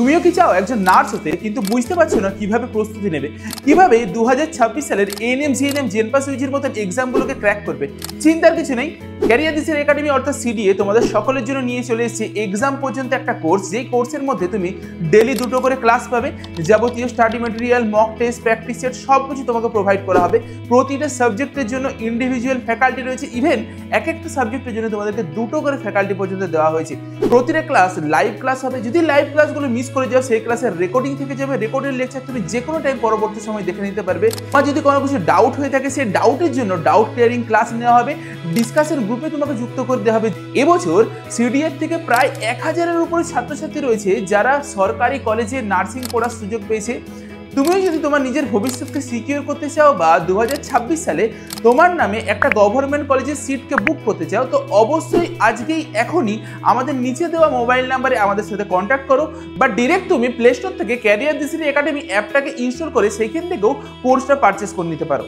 তুমিও কি চাও একজন নার্স হতে কিন্তু বুঝতে পারছো না কিভাবে প্রস্তুতি নেবে, কিভাবে 2026 সালের এএনএম জিএনএম জেনপাস ইউজির মতন এক্সামগুলোকে ক্র্যাক করবে? চিন্তার কিছু নেই। ক্যারিয়ার দিসের একাডেমি অর্থাৎ সিডিএ তোমাদের সকলের জন্য নিয়ে চলে এসেছে এক্সাম পর্যন্ত একটা কোর্স, যেই কোর্সের মধ্যে তুমি ডেলি 2টো করে ক্লাস পাবে, যাবতীয় study material, mock test, practice set সব কিছু তোমাকে প্রোভাইড করা হবে। প্রতিটা সাবজেক্টের জন্য ইন্ডিভিজুয়াল ফ্যাকাল্টি রয়েছে, ইভেন এক একটা সাবজেক্টের জন্য তোমাদেরকে 2টো করে ফ্যাকাল্টি পর্যন্ত দেওয়া হয়েছে। প্রতিটা ক্লাস লাইভ ক্লাস হবে, যদি লাইভ ক্লাসগুলো মিস করে যাও সেই ক্লাসের রেকর্ডিং থেকে যাবে, রেকর্ডেড লেকচার তুমি যে কোনো টাইম পরবর্তী সময় দেখে নিতে পারবে। বা যদি কোনো কিছু ডাউট হয়ে থাকে সেই ডাউটের জন্য ডাউট ক্লিয়ারিং ক্লাস নেওয়া হবে, ডিসকাশন গ্রুপে তোমাকে যুক্ত করে দেওয়া হবে। এবছর সিডিএফ থেকে প্রায় 1000-এর উপরে ছাত্রছাত্রী রয়েছে যারা সরকারি কলেজে নার্সিং পড়ার সুযোগ পেয়েছে। তুমিও যদি তোমার নিজের ভবিষ্যৎকে সিকিউর করতে চাও বা 2026 সালে তোমার নামে একটা গভর্নমেন্ট কলেজের সিটকে বুক করতে চাও, তো অবশ্যই আজকেই এখনই আমাদের নিচে দেওয়া মোবাইল নাম্বারে আমাদের সাথে কন্ট্যাক্ট করো, বা ডিরেক্ট তুমি প্লে স্টোর থেকে ক্যারিয়ার দিসির একাডেমি অ্যাপটাকে ইনস্টল করে সেইখান থেকেও কোর্সটা পারচেস করে নিতে পারো।